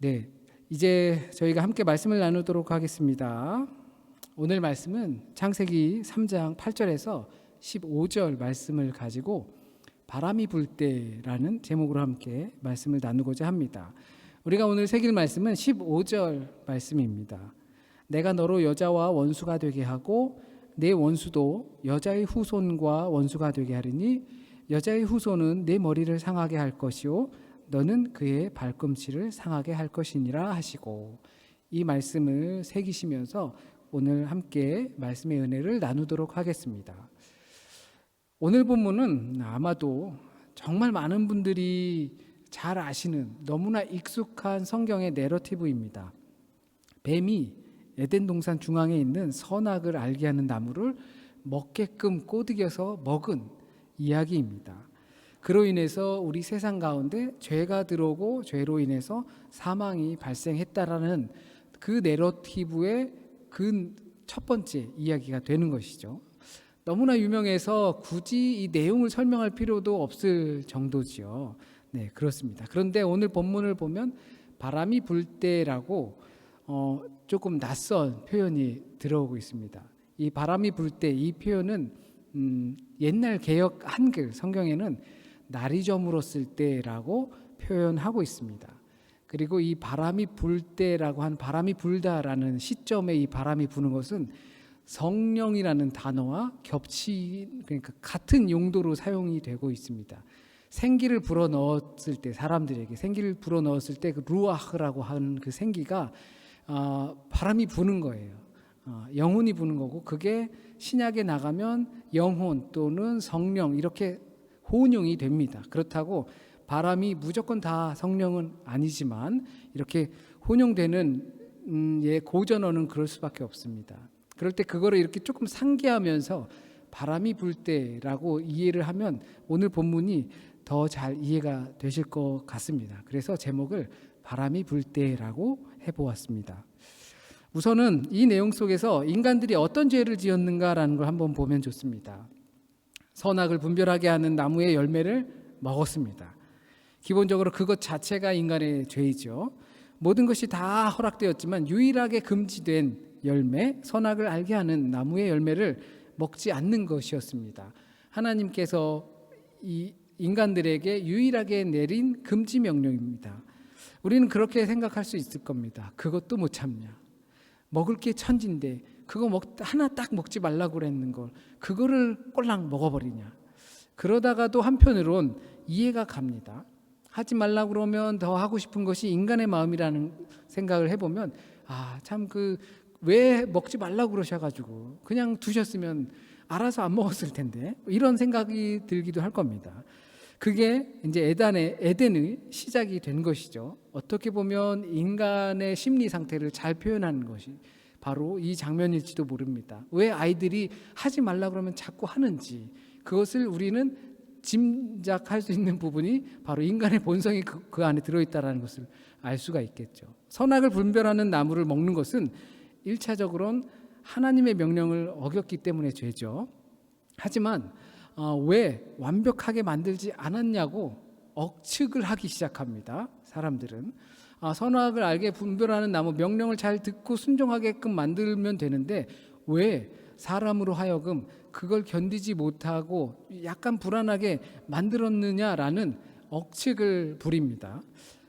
네, 이제 저희가 함께 말씀을 나누도록 하겠습니다. 오늘 말씀은 창세기 3장 8절에서 15절 말씀을 가지고 바람이 불 때라는 제목으로 함께 말씀을 나누고자 합니다. 우리가 오늘 새길 말씀은 15절 말씀입니다. 내가 너로 여자와 원수가 되게 하고 내 원수도 여자의 후손과 원수가 되게 하리니 여자의 후손은 내 머리를 상하게 할 것이요 너는 그의 발꿈치를 상하게 할 것이니라 하시고, 이 말씀을 새기시면서 오늘 함께 말씀의 은혜를 나누도록 하겠습니다. 오늘 본문은 아마도 정말 많은 분들이 잘 아시는 너무나 익숙한 성경의 내러티브입니다. 뱀이 에덴 동산 중앙에 있는 선악을 알게 하는 나무를 먹게끔 꼬드겨서 먹은 이야기입니다. 그로 인해서 우리 세상 가운데 죄가 들어오고 죄로 인해서 사망이 발생했다라는 그 내러티브의 그 첫 번째 이야기가 되는 것이죠. 너무나 유명해서 굳이 이 내용을 설명할 필요도 없을 정도지요. 네, 그렇습니다. 그런데 오늘 본문을 보면 바람이 불 때라고 조금 낯선 표현이 들어오고 있습니다. 이 바람이 불 때 이 표현은 옛날 개역 한글 성경에는 날이 저물었을 때라고 표현하고 있습니다. 그리고 이 바람이 불 때라고 한 바람이 불다라는 시점에 이 바람이 부는 것은 성령이라는 단어와 그러니까 같은 용도로 사용이 되고 있습니다. 생기를 불어 넣었을 때, 사람들에게 생기를 불어 넣었을 때 그 루아흐라고 하는 그 생기가 바람이 부는 거예요. 영혼이 부는 거고, 그게 신약에 나가면 영혼 또는 성령 이렇게 혼용이 됩니다. 그렇다고 바람이 무조건 다 성령은 아니지만 이렇게 혼용되는 고전어는 그럴 수밖에 없습니다. 그럴 때 그거를 이렇게 조금 상기하면서 바람이 불 때라고 이해를 하면 오늘 본문이 더 잘 이해가 되실 것 같습니다. 그래서 제목을 바람이 불 때라고 해보았습니다. 우선은 이 내용 속에서 인간들이 어떤 죄를 지었는가라는 걸 한번 보면 좋습니다. 선악을 분별하게 하는 나무의 열매를 먹었습니다. 기본적으로 그것 자체가 인간의 죄이죠. 모든 것이 다 허락되었지만 유일하게 금지된 열매, 선악을 알게 하는 나무의 열매를 먹지 않는 것이었습니다. 하나님께서 이 인간들에게 유일하게 내린 금지 명령입니다. 우리는 그렇게 생각할 수 있을 겁니다. 그것도 못 참냐, 먹을 게 천진데 그거 하나 딱 먹지 말라고 그랬는 걸 그거를 꼴랑 먹어버리냐. 그러다가도 한편으론 이해가 갑니다. 하지 말라고 그러면 더 하고 싶은 것이 인간의 마음이라는 생각을 해보면 참 왜 먹지 말라고 그러셔가지고 그냥 두셨으면 알아서 안 먹었을 텐데, 이런 생각이 들기도 할 겁니다. 그게 이제 에덴의 시작이 된 것이죠. 어떻게 보면 인간의 심리 상태를 잘 표현하는 것이 바로 이 장면일지도 모릅니다. 왜 아이들이 하지 말라 그러면 자꾸 하는지, 그것을 우리는 짐작할 수 있는 부분이 바로 인간의 본성이 그 안에 들어있다는 것을 알 수가 있겠죠. 선악을 분별하는 나무를 먹는 것은 1차적으로는 하나님의 명령을 어겼기 때문에 죄죠. 하지만 왜 완벽하게 만들지 않았냐고 억측을 하기 시작합니다. 사람들은 선악을 알게 분별하는 나무 명령을 잘 듣고 순종하게끔 만들면 되는데 왜 사람으로 하여금 그걸 견디지 못하고 약간 불안하게 만들었느냐라는 억측을 부립니다.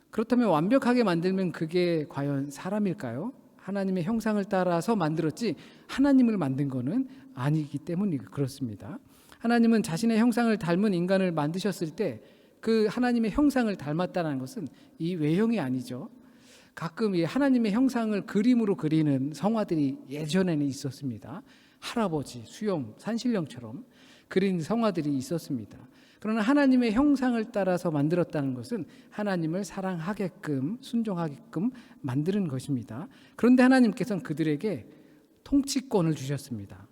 그렇다면 완벽하게 만들면 그게 과연 사람일까요? 하나님의 형상을 따라서 만들었지 하나님을 만든 거는 아니기 때문이 그렇습니다. 하나님은 자신의 형상을 닮은 인간을 만드셨을 때 그 하나님의 형상을 닮았다는 것은 이 외형이 아니죠. 가끔 이 하나님의 형상을 그림으로 그리는 성화들이 예전에는 있었습니다. 할아버지, 수염, 산신령처럼 그린 성화들이 있었습니다. 그러나 하나님의 형상을 따라서 만들었다는 것은 하나님을 사랑하게끔 순종하게끔 만드는 것입니다. 그런데 하나님께서는 그들에게 통치권을 주셨습니다.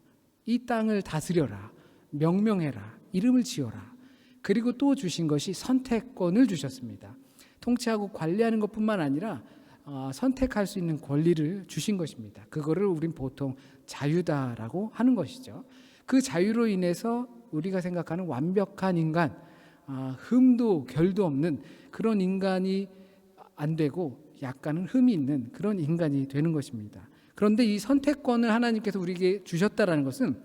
이 땅을 다스려라, 명명해라, 이름을 지어라. 그리고 또 주신 것이 선택권을 주셨습니다. 통치하고 관리하는 것뿐만 아니라 선택할 수 있는 권리를 주신 것입니다. 그거를 우린 보통 자유다라고 하는 것이죠. 그 자유로 인해서 우리가 생각하는 완벽한 인간, 흠도 결도 없는 그런 인간이 안 되고 약간은 흠이 있는 그런 인간이 되는 것입니다. 그런데 이 선택권을 하나님께서 우리에게 주셨다라는 것은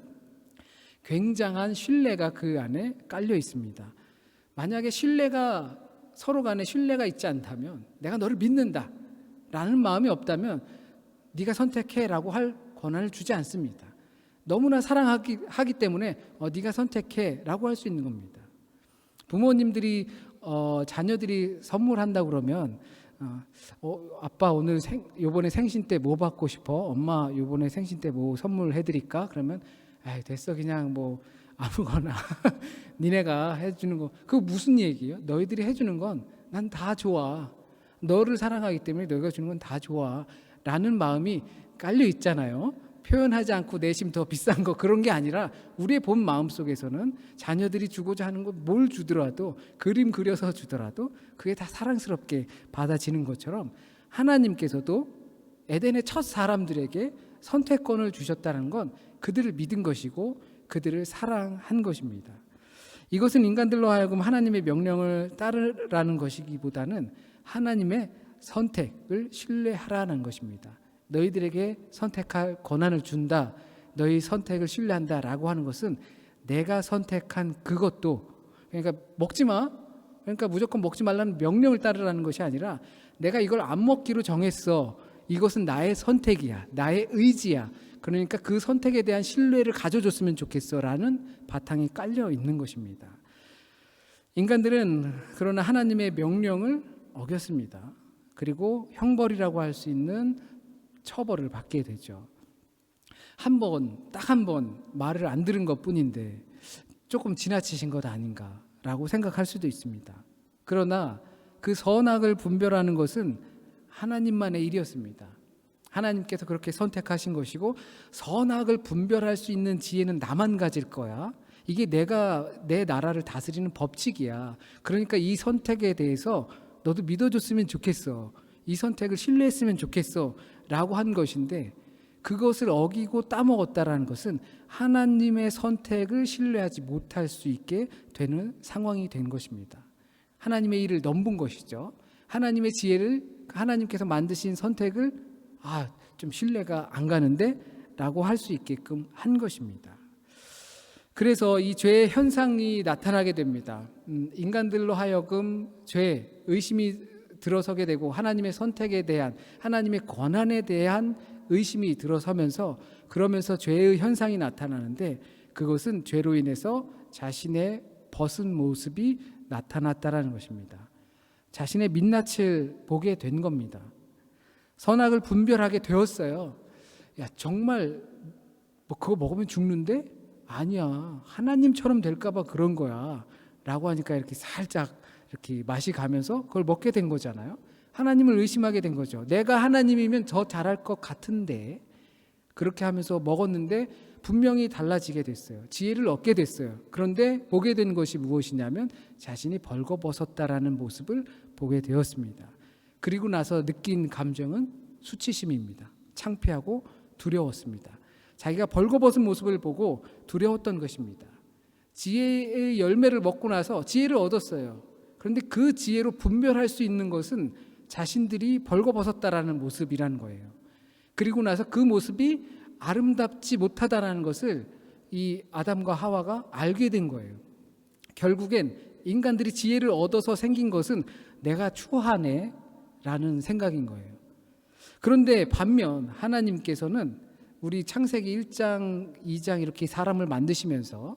굉장한 신뢰가 그 안에 깔려 있습니다. 만약에 서로 간에 신뢰가 있지 않다면, 내가 너를 믿는다 라는 마음이 없다면 네가 선택해 라고 할 권한을 주지 않습니다. 너무나 사랑하기 때문에 네가 선택해 라고 할 수 있는 겁니다. 부모님들이 자녀들이 선물한다 그러면 아빠 오늘 요번에 생신 때 뭐 받고 싶어? 엄마 요번에 생신 때 뭐 선물해 드릴까? 그러면 됐어, 그냥 뭐 아무거나 니네가 해주는 거. 그거 무슨 얘기예요? 너희들이 해주는 건 난 다 좋아. 너를 사랑하기 때문에 너희가 주는 건 다 좋아 라는 마음이 깔려 있잖아요. 표현하지 않고 내심 더 비싼 거 그런 게 아니라 우리의 본 마음속에서는 자녀들이 주고자 하는 것 뭘 주더라도, 그림 그려서 주더라도 그게 다 사랑스럽게 받아지는 것처럼 하나님께서도 에덴의 첫 사람들에게 선택권을 주셨다는 건 그들을 믿은 것이고 그들을 사랑한 것입니다. 이것은 인간들로 하여금 하나님의 명령을 따르라는 것이기보다는 하나님의 선택을 신뢰하라는 것입니다. 너희들에게 선택할 권한을 준다, 너희 선택을 신뢰한다 라고 하는 것은 내가 선택한 그것도, 그러니까 먹지 마, 그러니까 무조건 먹지 말라는 명령을 따르라는 것이 아니라 내가 이걸 안 먹기로 정했어, 이것은 나의 선택이야, 나의 의지야, 그러니까 그 선택에 대한 신뢰를 가져줬으면 좋겠어 라는 바탕이 깔려 있는 것입니다. 인간들은 그러나 하나님의 명령을 어겼습니다. 그리고 형벌이라고 할 수 있는 처벌을 받게 되죠. 딱 한 번 말을 안 들은 것 뿐인데 조금 지나치신 것 아닌가라고 생각할 수도 있습니다. 그러나 그 선악을 분별하는 것은 하나님만의 일이었습니다. 하나님께서 그렇게 선택하신 것이고, 선악을 분별할 수 있는 지혜는 나만 가질 거야. 이게 내가 내 나라를 다스리는 법칙이야. 그러니까 이 선택에 대해서 너도 믿어줬으면 좋겠어, 이 선택을 신뢰했으면 좋겠어 라고 한 것인데, 그것을 어기고 따먹었다라는 것은 하나님의 선택을 신뢰하지 못할 수 있게 되는 상황이 된 것입니다. 하나님의 일을 넘본 것이죠. 하나님의 지혜를, 하나님께서 만드신 선택을 좀 신뢰가 안 가는데 라고 할 수 있게끔 한 것입니다. 그래서 이 죄의 현상이 나타나게 됩니다. 인간들로 하여금 죄, 의심이 들어서게 되고 하나님의 선택에 대한, 하나님의 권한에 대한 의심이 들어서면서, 그러면서 죄의 현상이 나타나는데, 그것은 죄로 인해서 자신의 벗은 모습이 나타났다라는 것입니다. 자신의 민낯을 보게 된 겁니다. 선악을 분별하게 되었어요. 야, 정말 그거 먹으면 죽는데? 아니야, 하나님처럼 될까봐 그런 거야 라고 하니까 이렇게 살짝 이렇게 맛이 가면서 그걸 먹게 된 거잖아요. 하나님을 의심하게 된 거죠. 내가 하나님이면 더 잘할 것 같은데, 그렇게 하면서 먹었는데 분명히 달라지게 됐어요. 지혜를 얻게 됐어요. 그런데 보게 된 것이 무엇이냐면 자신이 벌거벗었다라는 모습을 보게 되었습니다. 그리고 나서 느낀 감정은 수치심입니다. 창피하고 두려웠습니다. 자기가 벌거벗은 모습을 보고 두려웠던 것입니다. 지혜의 열매를 먹고 나서 지혜를 얻었어요. 그런데 그 지혜로 분별할 수 있는 것은 자신들이 벌거벗었다라는 모습이라는 거예요. 그리고 나서 그 모습이 아름답지 못하다라는 것을 이 아담과 하와가 알게 된 거예요. 결국엔 인간들이 지혜를 얻어서 생긴 것은 내가 추하네 라는 생각인 거예요. 그런데 반면 하나님께서는 우리 창세기 1장, 2장 이렇게 사람을 만드시면서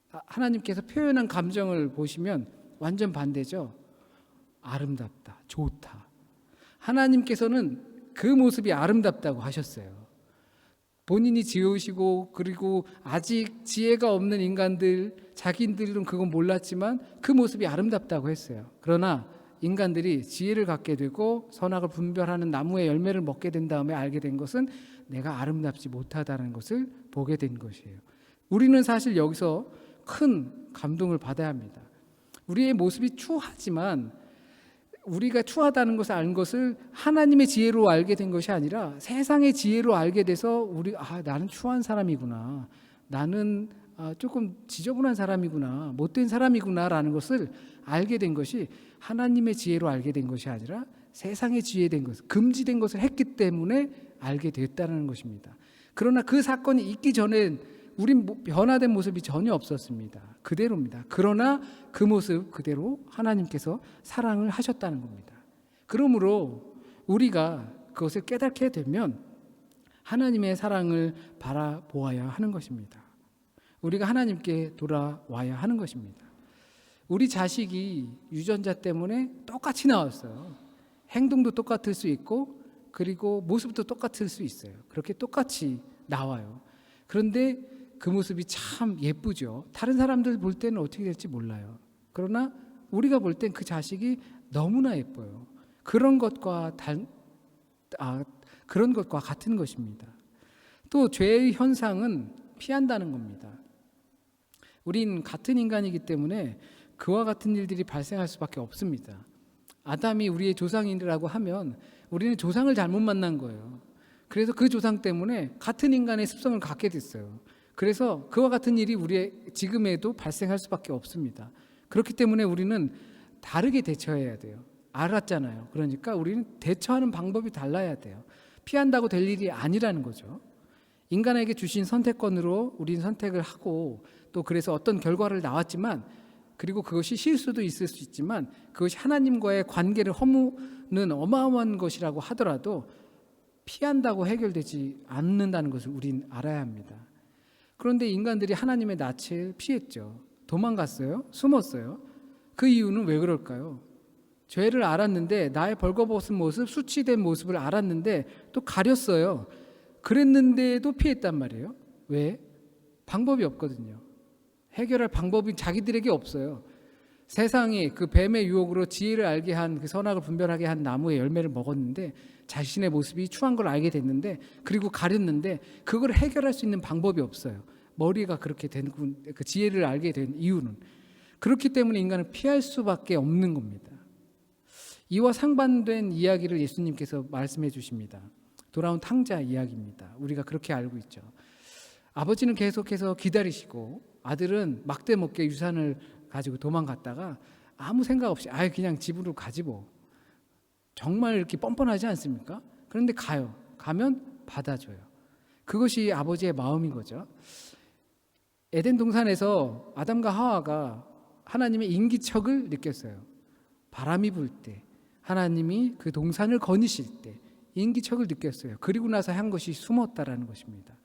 하나님께서 표현한 감정을 보시면 완전 반대죠. 아름답다, 좋다. 하나님께서는 그 모습이 아름답다고 하셨어요. 본인이 지으시고, 그리고 아직 지혜가 없는 인간들, 자기들은 그건 몰랐지만 그 모습이 아름답다고 했어요. 그러나 인간들이 지혜를 갖게 되고 선악을 분별하는 나무의 열매를 먹게 된 다음에 알게 된 것은 내가 아름답지 못하다는 것을 보게 된 것이에요. 우리는 사실 여기서 큰 감동을 받아야 합니다. 우리의 모습이 추하지만 우리가 추하다는 것을 알 것을 하나님의 지혜로 알게 된 것이 아니라 세상의 지혜로 알게 돼서 나는 추한 사람이구나, 나는 조금 지저분한 사람이구나, 못된 사람이구나 라는 것을 알게 된 것이 하나님의 지혜로 알게 된 것이 아니라 세상에 지혜된 것, 금지된 것을 했기 때문에 알게 됐다는 것입니다. 그러나 그 사건이 있기 전엔 우린 변화된 모습이 전혀 없었습니다. 그대로입니다. 그러나 그 모습 그대로 하나님께서 사랑을 하셨다는 겁니다. 그러므로 우리가 그것을 깨닫게 되면 하나님의 사랑을 바라보아야 하는 것입니다. 우리가 하나님께 돌아와야 하는 것입니다. 우리 자식이 유전자 때문에 똑같이 나왔어요. 행동도 똑같을 수 있고 그리고 모습도 똑같을 수 있어요. 그렇게 똑같이 나와요. 그런데 그 모습이 참 예쁘죠. 다른 사람들 볼 때는 어떻게 될지 몰라요. 그러나 우리가 볼 땐 그 자식이 너무나 예뻐요. 그런 것과 같은 것입니다. 또 죄의 현상은 피한다는 겁니다. 우린 같은 인간이기 때문에 그와 같은 일들이 발생할 수밖에 없습니다. 아담이 우리의 조상이라고 하면 우리는 조상을 잘못 만난 거예요. 그래서 그 조상 때문에 같은 인간의 습성을 갖게 됐어요. 그래서 그와 같은 일이 우리의 지금에도 발생할 수밖에 없습니다. 그렇기 때문에 우리는 다르게 대처해야 돼요. 알았잖아요. 그러니까 우리는 대처하는 방법이 달라야 돼요. 피한다고 될 일이 아니라는 거죠. 인간에게 주신 선택권으로 우리는 선택을 하고 또 그래서 어떤 결과를 나왔지만 그리고 그것이 실수도 있을 수 있지만 그것이 하나님과의 관계를 허무는 어마어마한 것이라고 하더라도 피한다고 해결되지 않는다는 것을 우린 알아야 합니다. 그런데 인간들이 하나님의 낯을 피했죠. 도망갔어요. 숨었어요. 그 이유는 왜 그럴까요? 죄를 알았는데 나의 벌거벗은 모습, 수치된 모습을 알았는데 또 가렸어요. 그랬는데도 피했단 말이에요. 왜? 방법이 없거든요. 해결할 방법이 자기들에게 없어요. 세상이 그 뱀의 유혹으로 지혜를 알게 한 그 선악을 분별하게 한 나무의 열매를 먹었는데 자신의 모습이 추한 걸 알게 됐는데 그리고 가렸는데 그걸 해결할 수 있는 방법이 없어요. 머리가 그렇게 된 그 지혜를 알게 된 이유는 그렇기 때문에 인간은 피할 수밖에 없는 겁니다. 이와 상반된 이야기를 예수님께서 말씀해 주십니다. 돌아온 탕자 이야기입니다. 우리가 그렇게 알고 있죠. 아버지는 계속해서 기다리시고 아들은 막대 먹게 유산을 가지고 도망갔다가 아무 생각 없이 그냥 집으로 가지 뭐. 정말 이렇게 뻔뻔하지 않습니까? 그런데 가요. 가면 받아줘요. 그것이 아버지의 마음인 거죠. 에덴 동산에서 아담과 하와가 하나님의 인기척을 느꼈어요. 바람이 불 때 하나님이 그 동산을 거니실 때 인기척을 느꼈어요. 그리고 나서 한 것이 숨었다라는 것입니다.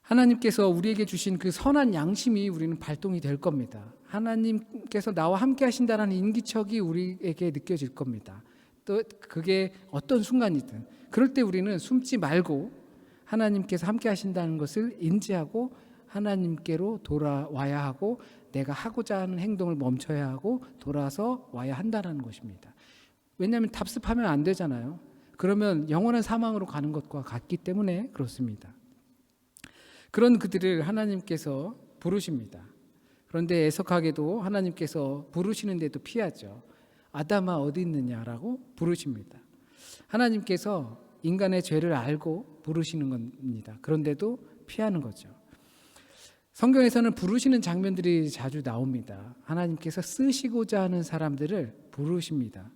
하나님께서 우리에게 주신 그 선한 양심이 우리는 발동이 될 겁니다. 하나님께서 나와 함께 하신다는 인기척이 우리에게 느껴질 겁니다. 또 그게 어떤 순간이든 그럴 때 우리는 숨지 말고 하나님께서 함께 하신다는 것을 인지하고 하나님께로 돌아와야 하고 내가 하고자 하는 행동을 멈춰야 하고 돌아서 와야 한다는 것입니다. 왜냐하면 답습하면 안 되잖아요. 그러면 영원한 사망으로 가는 것과 같기 때문에 그렇습니다. 그런 그들을 하나님께서 부르십니다. 그런데 애석하게도 하나님께서 부르시는데도 피하죠. 아담아 어디 있느냐라고 부르십니다. 하나님께서 인간의 죄를 알고 부르시는 겁니다. 그런데도 피하는 거죠. 성경에서는 부르시는 장면들이 자주 나옵니다. 하나님께서 쓰시고자 하는 사람들을 부르십니다.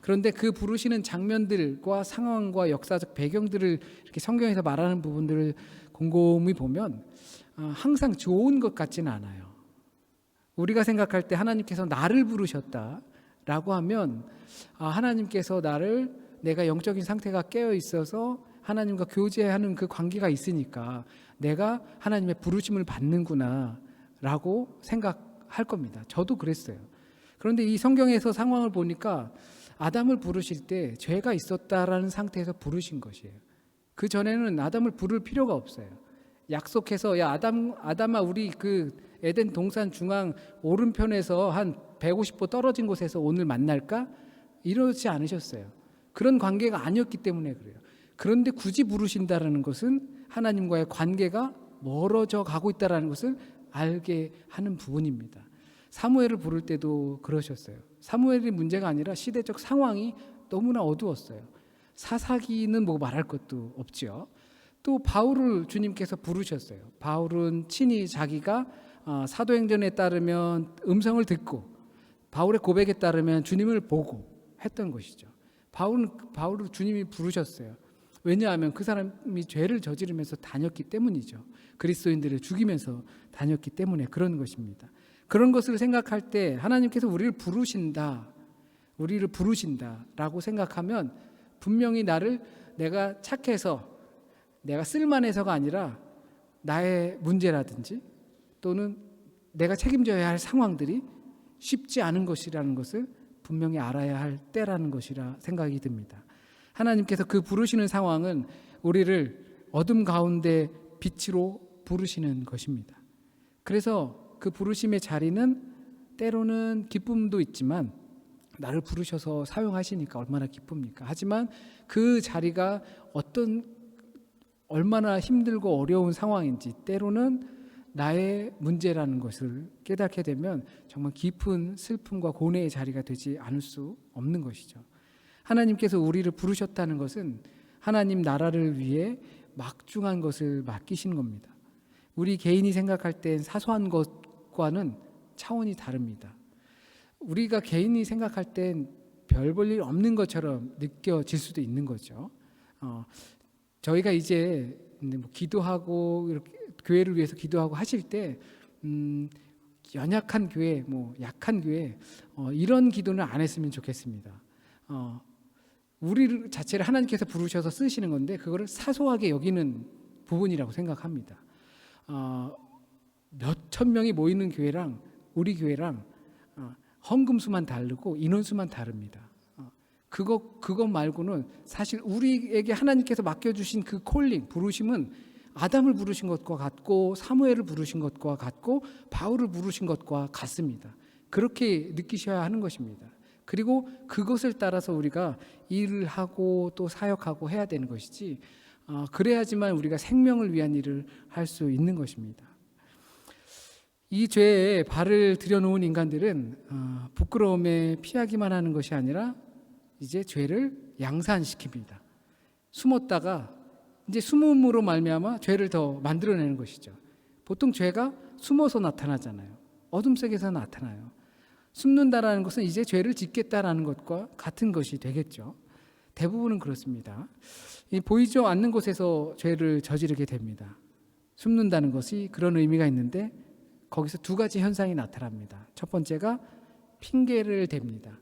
그런데 그 부르시는 장면들과 상황과 역사적 배경들을 이렇게 성경에서 말하는 부분들을 곰곰이 보면 항상 좋은 것 같지는 않아요. 우리가 생각할 때 하나님께서 나를 부르셨다라고 하면 하나님께서 내가 영적인 상태가 깨어 있어서 하나님과 교제하는 그 관계가 있으니까 내가 하나님의 부르심을 받는구나 라고 생각할 겁니다. 저도 그랬어요. 그런데 이 성경에서 상황을 보니까 아담을 부르실 때 죄가 있었다라는 상태에서 부르신 것이에요. 그 전에는 아담을 부를 필요가 없어요. 약속해서 야 아담아 우리 그 에덴 동산 중앙 오른편에서 한 150보 떨어진 곳에서 오늘 만날까? 이러지 않으셨어요. 그런 관계가 아니었기 때문에 그래요. 그런데 굳이 부르신다라는 것은 하나님과의 관계가 멀어져 가고 있다는 것을 알게 하는 부분입니다. 사무엘을 부를 때도 그러셨어요. 사무엘이 문제가 아니라 시대적 상황이 너무나 어두웠어요. 사사기는 뭐 말할 것도 없죠. 또 바울을 주님께서 부르셨어요. 바울은 친히 자기가 사도행전에 따르면 음성을 듣고 바울의 고백에 따르면 주님을 보고 했던 것이죠. 바울을 주님이 부르셨어요. 왜냐하면 그 사람이 죄를 저지르면서 다녔기 때문이죠. 그리스도인들을 죽이면서 다녔기 때문에 그런 것입니다. 그런 것을 생각할 때 하나님께서 우리를 부르신다라고 생각하면 분명히 내가 착해서 내가 쓸만해서가 아니라 나의 문제라든지 또는 내가 책임져야 할 상황들이 쉽지 않은 것이라는 것을 분명히 알아야 할 때라는 것이라 생각이 듭니다. 하나님께서 그 부르시는 상황은 우리를 어둠 가운데 빛으로 부르시는 것입니다. 그래서 그 부르심의 자리는 때로는 기쁨도 있지만 나를 부르셔서 사용하시니까 얼마나 기쁩니까? 하지만 그 자리가 얼마나 힘들고 어려운 상황인지 때로는 나의 문제라는 것을 깨닫게 되면 정말 깊은 슬픔과 고뇌의 자리가 되지 않을 수 없는 것이죠. 하나님께서 우리를 부르셨다는 것은 하나님 나라를 위해 막중한 것을 맡기신 겁니다. 우리 개인이 생각할 땐 사소한 것과는 차원이 다릅니다. 우리가 개인이 생각할 땐 별 볼 일 없는 것처럼 느껴질 수도 있는 거죠. 저희가 이제 기도하고 이렇게 교회를 위해서 기도하고 하실 때 연약한 교회, 약한 교회 이런 기도는 안 했으면 좋겠습니다. 우리 자체를 하나님께서 부르셔서 쓰시는 건데 그거를 사소하게 여기는 부분이라고 생각합니다. 몇천 명이 모이는 교회랑 우리 교회랑 헌금수만 다르고 인원수만 다릅니다. 그것 말고는 사실 우리에게 하나님께서 맡겨주신 그 콜링, 부르심은 아담을 부르신 것과 같고 사무엘을 부르신 것과 같고 바울을 부르신 것과 같습니다. 그렇게 느끼셔야 하는 것입니다. 그리고 그것을 따라서 우리가 일을 하고 또 사역하고 해야 되는 것이지 그래야지만 우리가 생명을 위한 일을 할 수 있는 것입니다. 이 죄에 발을 들여놓은 인간들은 부끄러움에 피하기만 하는 것이 아니라 이제 죄를 양산시킵니다. 숨었다가 이제 숨음으로 말미암아 죄를 더 만들어내는 것이죠. 보통 죄가 숨어서 나타나잖아요. 어둠 속에서 나타나요. 숨는다라는 것은 이제 죄를 짓겠다라는 것과 같은 것이 되겠죠. 대부분은 그렇습니다. 보이지 않는 곳에서 죄를 저지르게 됩니다. 숨는다는 것이 그런 의미가 있는데 거기서 두 가지 현상이 나타납니다. 첫 번째가 핑계를 댑니다.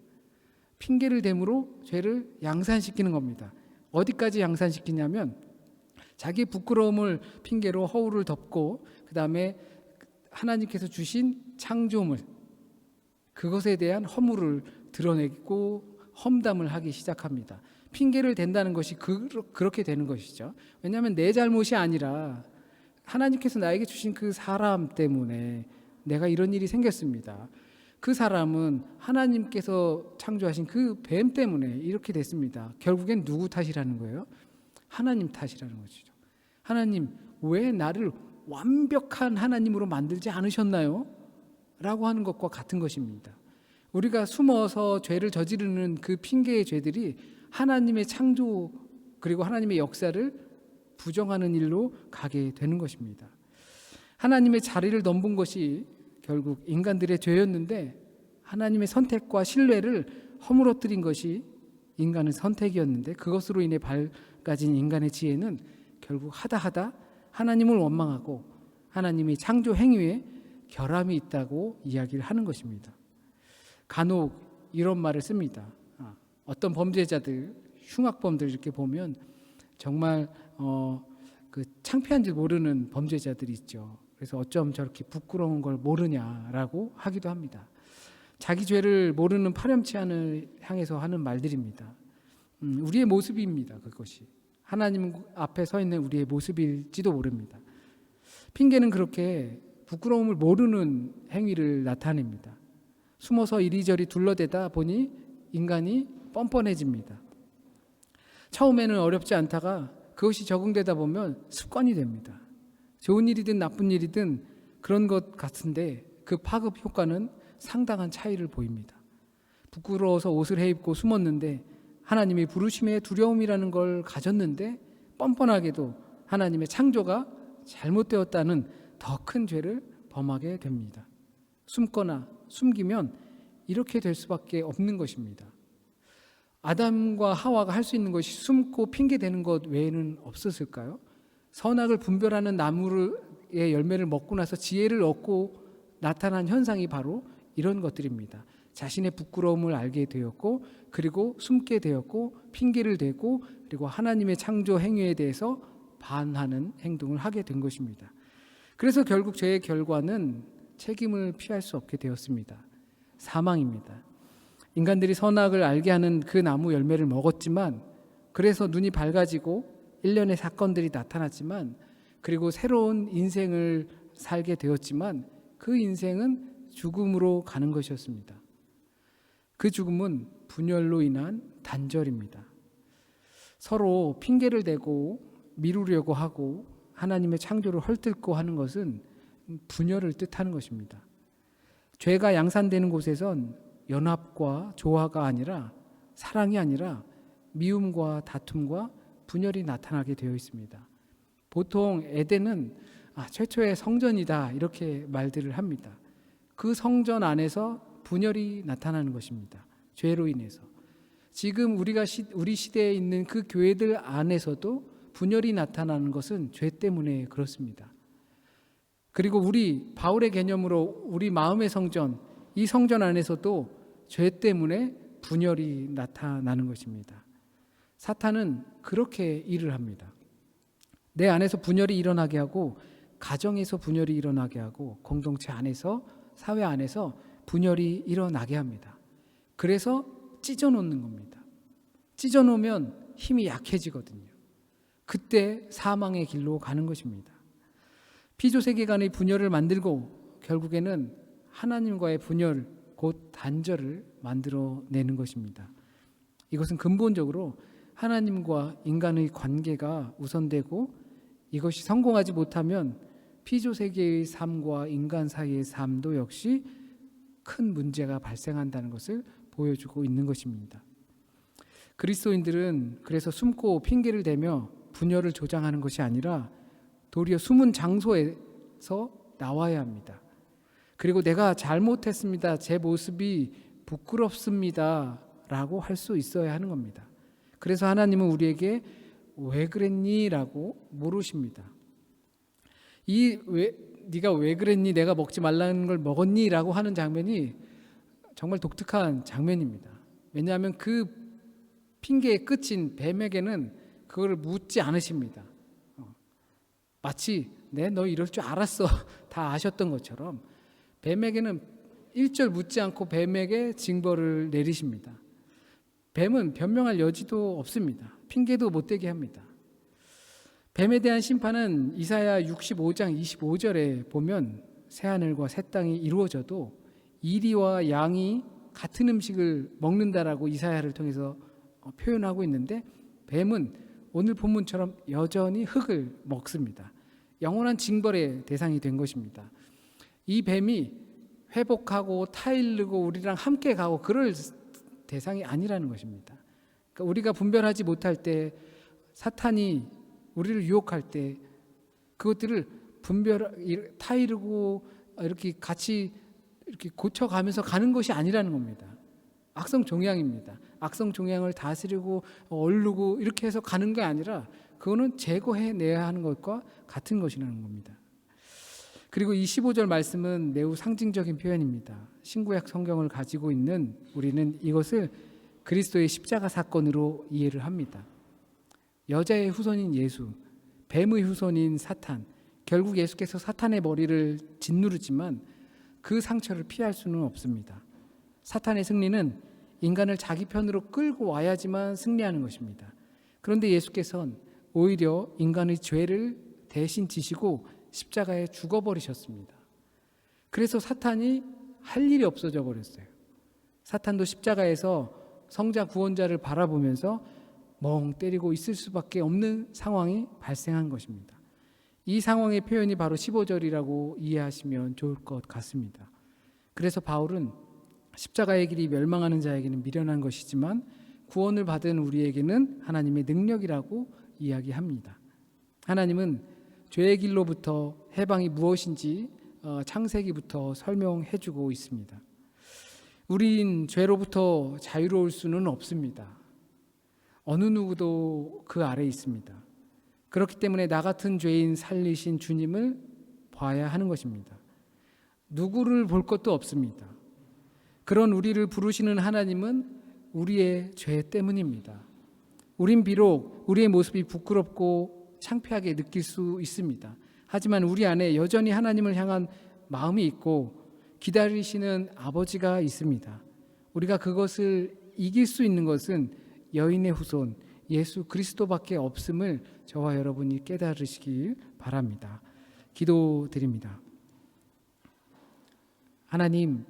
핑계를 댐으로 죄를 양산시키는 겁니다. 어디까지 양산시키냐면 자기 부끄러움을 핑계로 허울을 덮고 그 다음에 하나님께서 주신 창조물 그것에 대한 허물을 드러내고 험담을 하기 시작합니다. 핑계를 댄다는 것이 그렇게 되는 것이죠. 왜냐하면 내 잘못이 아니라 하나님께서 나에게 주신 그 사람 때문에 내가 이런 일이 생겼습니다. 그 사람은 하나님께서 창조하신 그 뱀 때문에 이렇게 됐습니다. 결국엔 누구 탓이라는 거예요? 하나님 탓이라는 것이죠. 하나님, 왜 나를 완벽한 하나님으로 만들지 않으셨나요? 라고 하는 것과 같은 것입니다. 우리가 숨어서 죄를 저지르는 그 핑계의 죄들이 하나님의 창조 그리고 하나님의 역사를 부정하는 일로 가게 되는 것입니다. 하나님의 자리를 넘본 것이 결국 인간들의 죄였는데 하나님의 선택과 신뢰를 허물어뜨린 것이 인간의 선택이었는데 그것으로 인해 밝아진 인간의 지혜는 결국 하다 하나님을 원망하고 하나님의 창조 행위에 결함이 있다고 이야기를 하는 것입니다. 간혹 이런 말을 씁니다. 어떤 범죄자들, 흉악범들 이렇게 보면 정말 그 창피한 줄 모르는 범죄자들이 있죠. 그래서 어쩜 저렇게 부끄러운 걸 모르냐라고 하기도 합니다. 자기 죄를 모르는 파렴치한을 향해서 하는 말들입니다. 우리의 모습입니다. 그것이 하나님 앞에 서 있는 우리의 모습일지도 모릅니다. 핑계는 그렇게 부끄러움을 모르는 행위를 나타냅니다. 숨어서 이리저리 둘러대다 보니 인간이 뻔뻔해집니다. 처음에는 어렵지 않다가 그것이 적응되다 보면 습관이 됩니다. 좋은 일이든 나쁜 일이든 그런 것 같은데 그 파급 효과는 상당한 차이를 보입니다. 부끄러워서 옷을 헤입고 숨었는데 하나님의 부르심에 두려움이라는 걸 가졌는데 뻔뻔하게도 하나님의 창조가 잘못되었다는 더 큰 죄를 범하게 됩니다. 숨거나 숨기면 이렇게 될 수밖에 없는 것입니다. 아담과 하와가 할 수 있는 것이 숨고 핑계 대는 것 외에는 없었을까요? 선악을 분별하는 나무의 열매를 먹고 나서 지혜를 얻고 나타난 현상이 바로 이런 것들입니다. 자신의 부끄러움을 알게 되었고, 그리고 숨게 되었고, 핑계를 대고, 그리고 하나님의 창조 행위에 대해서 반하는 행동을 하게 된 것입니다. 그래서 결국 죄의 결과는 책임을 피할 수 없게 되었습니다. 사망입니다. 인간들이 선악을 알게 하는 그 나무 열매를 먹었지만, 그래서 눈이 밝아지고 일련의 사건들이 나타났지만, 그리고 새로운 인생을 살게 되었지만, 그 인생은 죽음으로 가는 것이었습니다. 그 죽음은 분열로 인한 단절입니다. 서로 핑계를 대고 미루려고 하고 하나님의 창조를 헐뜯고 하는 것은 분열을 뜻하는 것입니다. 죄가 양산되는 곳에선 연합과 조화가 아니라, 사랑이 아니라 미움과 다툼과 분열이 나타나게 되어 있습니다. 보통 에덴은 최초의 성전이다 이렇게 말들을 합니다. 그 성전 안에서 분열이 나타나는 것입니다. 죄로 인해서. 지금 우리 시대에 있는 그 교회들 안에서도 분열이 나타나는 것은 죄 때문에 그렇습니다. 그리고 바울의 개념으로 우리 마음의 성전, 이 성전 안에서도 죄 때문에 분열이 나타나는 것입니다. 사탄은 그렇게 일을 합니다. 내 안에서 분열이 일어나게 하고, 가정에서 분열이 일어나게 하고, 공동체 안에서, 사회 안에서 분열이 일어나게 합니다. 그래서 찢어놓는 겁니다. 찢어놓으면 힘이 약해지거든요. 그때 사망의 길로 가는 것입니다. 피조세계 간의 분열을 만들고 결국에는 하나님과의 분열, 곧 단절을 만들어내는 것입니다. 이것은 근본적으로 하나님과 인간의 관계가 우선되고, 이것이 성공하지 못하면 피조세계의 삶과 인간 사이의 삶도 역시 큰 문제가 발생한다는 것을 보여주고 있는 것입니다. 그리스도인들은 그래서 숨고 핑계를 대며 분열을 조장하는 것이 아니라 도리어 숨은 장소에서 나와야 합니다. 그리고 내가 잘못했습니다, 제 모습이 부끄럽습니다 라고 할 수 있어야 하는 겁니다. 그래서 하나님은 우리에게 왜 그랬니? 라고 물으십니다. 네가 왜 그랬니? 내가 먹지 말라는 걸 먹었니? 라고 하는 장면이 정말 독특한 장면입니다. 왜냐하면 그 핑계의 끝인 뱀에게는 그걸 묻지 않으십니다. 마치 너 이럴 줄 알았어 다 아셨던 것처럼 뱀에게는 1절 묻지 않고 뱀에게 징벌을 내리십니다. 뱀은 변명할 여지도 없습니다. 핑계도 못 대게 합니다. 뱀에 대한 심판은 이사야 65장 25절에 보면 새하늘과 새 땅이 이루어져도 이리와 양이 같은 음식을 먹는다라고 이사야를 통해서 표현하고 있는데, 뱀은 오늘 본문처럼 여전히 흙을 먹습니다. 영원한 징벌의 대상이 된 것입니다. 이 뱀이 회복하고 타일르고 우리랑 함께 가고 그럴 대상이 아니라는 것입니다. 그러니까 우리가 분별하지 못할 때, 사탄이 우리를 유혹할 때 그것들을 타이르고 이렇게 같이 이렇게 고쳐가면서 가는 것이 아니라는 겁니다. 악성 종양입니다. 악성 종양을 다스리고 얼르고 이렇게 해서 가는 게 아니라 그거는 제거해내야 하는 것과 같은 것이라는 겁니다. 그리고 이 15절 말씀은 매우 상징적인 표현입니다. 신구약 성경을 가지고 있는 우리는 이것을 그리스도의 십자가 사건으로 이해를 합니다. 여자의 후손인 예수, 뱀의 후손인 사탄, 결국 예수께서 사탄의 머리를 짓누르지만 그 상처를 피할 수는 없습니다. 사탄의 승리는 인간을 자기 편으로 끌고 와야지만 승리하는 것입니다. 그런데 예수께서는 오히려 인간의 죄를 대신 지시고 십자가에 죽어버리셨습니다. 그래서 사탄이 할 일이 없어져 버렸어요. 사탄도 십자가에서 성자 구원자를 바라보면서 멍 때리고 있을 수밖에 없는 상황이 발생한 것입니다. 이 상황의 표현이 바로 15절이라고 이해하시면 좋을 것 같습니다. 그래서 바울은 십자가의 길이 멸망하는 자에게는 미련한 것이지만 구원을 받은 우리에게는 하나님의 능력이라고 이야기합니다. 하나님은 죄의 길로부터 해방이 무엇인지 창세기부터 설명해 주고 있습니다. 우린 죄로부터 자유로울 수는 없습니다. 어느 누구도 그 아래에 있습니다. 그렇기 때문에 나 같은 죄인 살리신 주님을 봐야 하는 것입니다. 누구를 볼 것도 없습니다. 그런 우리를 부르시는 하나님은 우리의 죄 때문입니다. 우린 비록 우리의 모습이 부끄럽고 창피하게 느낄 수 있습니다. 하지만 우리 안에 여전히 하나님을 향한 마음이 있고 기다리시는 아버지가 있습니다. 우리가 그것을 이길 수 있는 것은 여인의 후손 예수 그리스도밖에 없음을 저와 여러분이 깨달으시길 바랍니다. 기도드립니다. 하나님,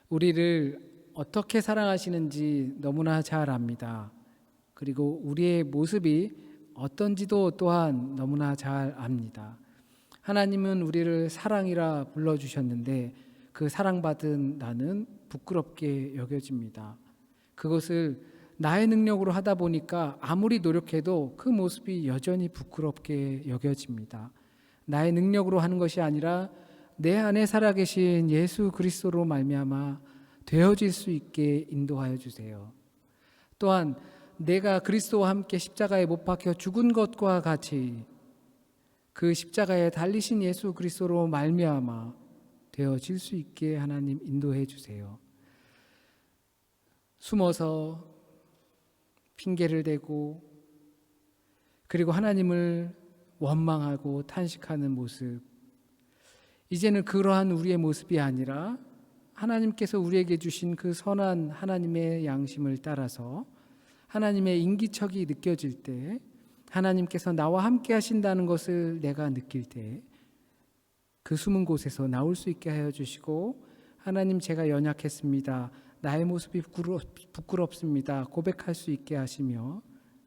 우리를 어떻게 사랑하시는지 너무나 잘 압니다. 그리고 우리의 모습이 어떤지도 또한 너무나 잘 압니다. 하나님은 우리를 사랑이라 불러주셨는데 그 사랑받은 나는 부끄럽게 여겨집니다. 그것을 나의 능력으로 하다 보니까 아무리 노력해도 그 모습이 여전히 부끄럽게 여겨집니다. 나의 능력으로 하는 것이 아니라 내 안에 살아계신 예수 그리스도로 말미암아 되어질 수 있게 인도하여 주세요. 또한 내가 그리스도와 함께 십자가에 못 박혀 죽은 것과 같이 그 십자가에 달리신 예수 그리스도로 말미암아 되어질 수 있게 하나님 인도해 주세요. 숨어서 핑계를 대고 그리고 하나님을 원망하고 탄식하는 모습, 이제는 그러한 우리의 모습이 아니라 하나님께서 우리에게 주신 그 선한 하나님의 양심을 따라서 하나님의 인기척이 느껴질 때, 하나님께서 나와 함께 하신다는 것을 내가 느낄 때 그 숨은 곳에서 나올 수 있게 하여 주시고, 하나님 제가 연약했습니다, 나의 모습이 부끄럽습니다 고백할 수 있게 하시며,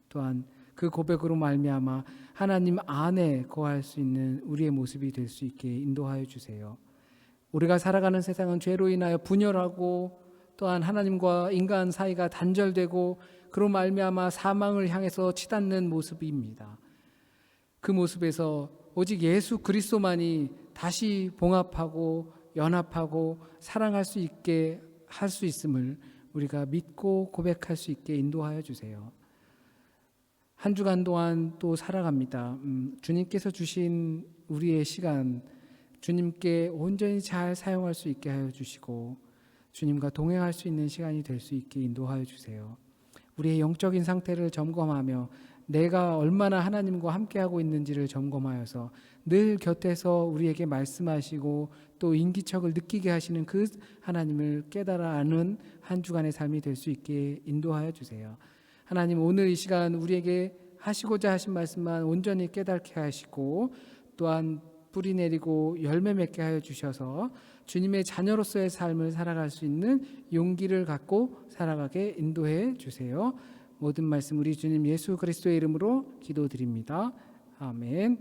또한 그 고백으로 말미암아 하나님 안에 거할 수 있는 우리의 모습이 될 수 있게 인도하여 주세요. 우리가 살아가는 세상은 죄로 인하여 분열하고 또한 하나님과 인간 사이가 단절되고 그로 말미암아 사망을 향해서 치닫는 모습입니다. 그 모습에서 오직 예수 그리스도만이 다시 봉합하고 연합하고 사랑할 수 있게 할 수 있음을 우리가 믿고 고백할 수 있게 인도하여 주세요. 한 주간 동안 또 살아갑니다. 주님께서 주신 우리의 시간, 주님께 온전히 잘 사용할 수 있게 하여 주시고 주님과 동행할 수 있는 시간이 될 수 있게 인도하여 주세요. 우리의 영적인 상태를 점검하며 내가 얼마나 하나님과 함께하고 있는지를 점검하여서 늘 곁에서 우리에게 말씀하시고 또 인기척을 느끼게 하시는 그 하나님을 깨달아 아는 한 주간의 삶이 될 수 있게 인도하여 주세요. 하나님, 오늘 이 시간 우리에게 하시고자 하신 말씀만 온전히 깨닫게 하시고 또한 뿌리 내리고 열매 맺게 하여 주셔서 주님의 자녀로서의 삶을 살아갈 수 있는 용기를 갖고 살아가게 인도해 주세요. 모든 말씀 우리 주님 예수 그리스도의 이름으로 기도드립니다. 아멘.